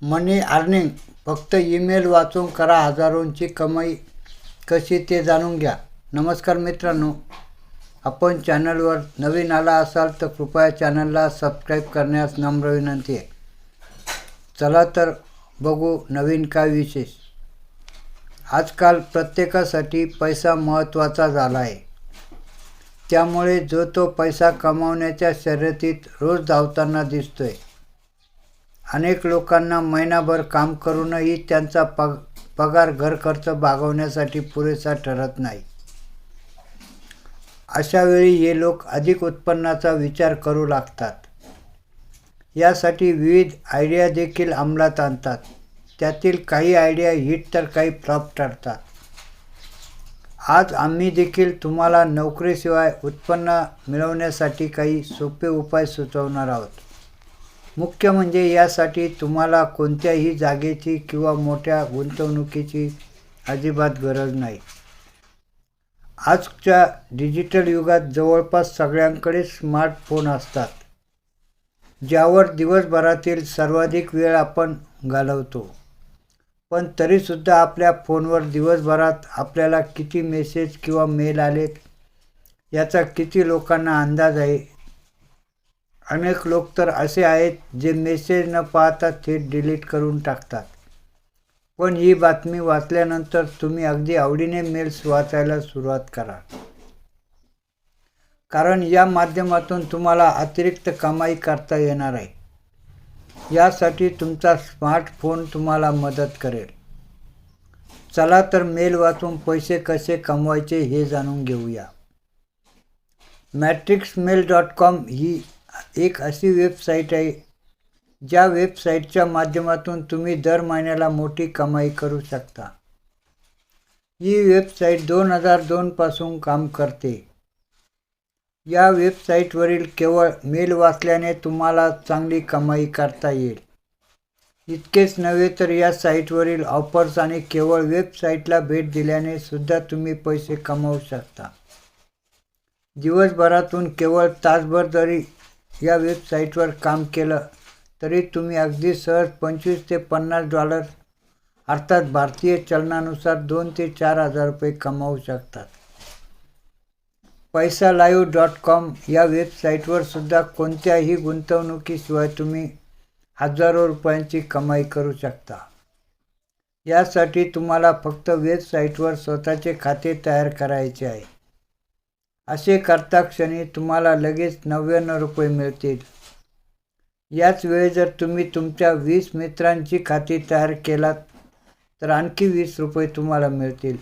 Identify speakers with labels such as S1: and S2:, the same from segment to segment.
S1: मनी earning फक्त email वाचून करा हजारोंची कमाई कशी ते जाणून घ्या. नमस्कार मित्रांनो, आपण चॅनलवर नवीन आला असाल तर कृपया चॅनलला सबस्क्राईब करण्यास नम्र विनंती आहे. चला तर बघू नवीन काय विशेष. आजकाल प्रत्येकासाठी पैसा महत्त्वाचा झाला आहे. त्यामुळे जो तो पैसा कमावण्याच्या शर्यतीत रोज धावताना दिसतोय. अनेक लोकांना महिनाभर काम करूनही त्यांचा पगार घर खर्च भागवण्यासाठी पुरेसा ठरत नाही. अशा वेळी हे लोक अधिक उत्पन्नाचा विचार करू लागतात. यासाठी विविध आयडिया देखील अंमलात आणतात. त्यातील काही आयडिया हिट तर काही फ्लॉप ठरतात. आज आम्ही देखील तुम्हाला नोकरीशिवाय उत्पन्न मिळवण्यासाठी काही सोपे उपाय सुचवणार आहोत. मुख्य म्हणजे यासाठी तुम्हाला कोणत्याही जागेची किंवा मोठ्या गुंतवणुकीची अजिबात गरज नाही. आजच्या डिजिटल युगात जवळपास सगळ्यांकडे स्मार्टफोन असतात, ज्यावर दिवसभरातील सर्वाधिक वेळ आपण घालवतो. पण तरीसुद्धा आपल्या फोनवर दिवसभरात आपल्याला किती मेसेज किंवा मेल आलेत याचा किती लोकांना अंदाज आहे? अनेक लोक तर असे आहेत जे मेसेज न पाहता थेट डिलीट करून टाकतात. पण ही बातमी वाचल्यानंतर तुम्ही अगदी आवडीने मेल्स वाचायला सुरुवात करा. कारण या माध्यमातून तुम्हाला अतिरिक्त कमाई करता येणार आहे. यासाठी तुमचा स्मार्टफोन तुम्हाला मदत करेल. चला तर मेल वाचून पैसे कसे कमवायचे हे जाणून घेऊया. matrixmail.com ही एक अशी वेबसाईट आहे ज्या वेबसाईटच्या माध्यमातून तुम्ही दर महिन्याला मोठी कमाई करू शकता. ही वेबसाईट 2002 पासून काम करते. या वेबसाईटवरील केवळ मेल वाचल्याने तुम्हाला चांगली कमाई करता येईल. इतकेच नव्हे तर या साईटवरील ऑफर्स आणि केवळ वेबसाईटला भेट दिल्याने सुद्धा तुम्ही पैसे कमावू शकता. दिवसभरातून केवळ तासभर जरी या वेबसाईटवर काम केलं तरी तुम्ही अगदी सहज $25 ते $50 अर्थात भारतीय चलनानुसार 2 ते 4 हजार रुपये कमावू शकतात. paisalive.com या वेबसाईटवर सुद्धा कोणत्याही गुंतवणुकीशिवाय तुम्ही हजारो रुपयांची कमाई करू शकता. यासाठी तुम्हाला फक्त वेबसाईटवर स्वतःचे खाते तयार करायचे आहे. असे करता क्षणी तुम्हाला लगेच $99 मिळतील. याच वेळी जर तुम्ही तुमच्या 20 मित्रांची खाती तयार केलात तर आणखी $20 तुम्हाला मिळतील.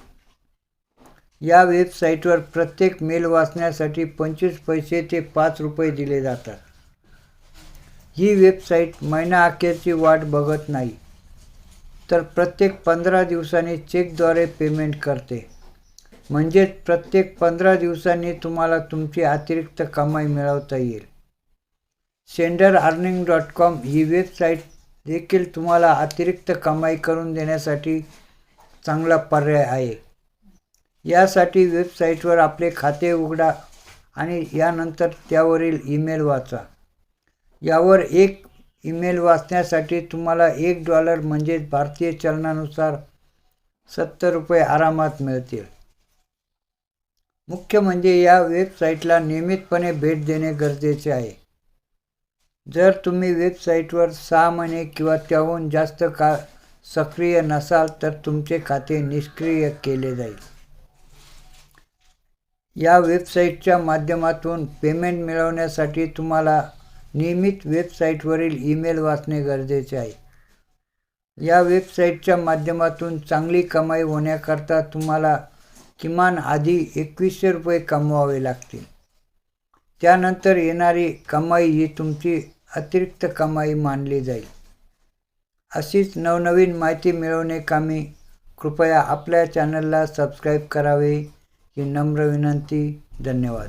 S1: या वेबसाईटवर प्रत्येक मेल वाचण्यासाठी 25 पैसे ते $5 दिले जातात. ही वेबसाईट महिनाअखेरची वाट बघत नाही, तर प्रत्येक 15 दिवसांनी चेकद्वारे पेमेंट करते. म्हणजेच प्रत्येक 15 दिवसांनी तुम्हाला तुमची अतिरिक्त कमाई मिळवता येईल. senderEarning.com ही वेबसाईट देखील तुम्हाला अतिरिक्त कमाई करून देण्यासाठी चांगला पर्याय आहे. यासाठी वेबसाईटवर आपले खाते उघडा आणि यानंतर त्यावरील ईमेल वाचा. यावर एक ईमेल वाचण्यासाठी तुम्हाला $1 म्हणजेच भारतीय चलनानुसार $70 आरामात मिळतील. मुख्य म्हणजे या वेबसाईटला नियमितपणे भेट देणे गरजेचे आहे. जर तुम्ही वेबसाईटवर 6 महिने किंवा त्याहून जास्त काळ सक्रिय नसाल तर तुमचे खाते निष्क्रिय केले जाईल. या वेबसाईटच्या माध्यमातून पेमेंट मिळवण्यासाठी तुम्हाला नियमित वेबसाईटवरील ईमेल वाचणे गरजेचे आहे. या वेबसाईटच्या माध्यमातून चांगली कमाई होण्याकरता तुम्हाला किमान आधी $2100 कमवावे लागतील. त्यानंतर येणारी कमाई ही तुमची अतिरिक्त कमाई मानली जाईल. अशीच नवनवीन माहिती मिळवण्याकामी कृपया आपल्या चॅनलला सबस्क्राईब करावे ही नम्र विनंती. धन्यवाद.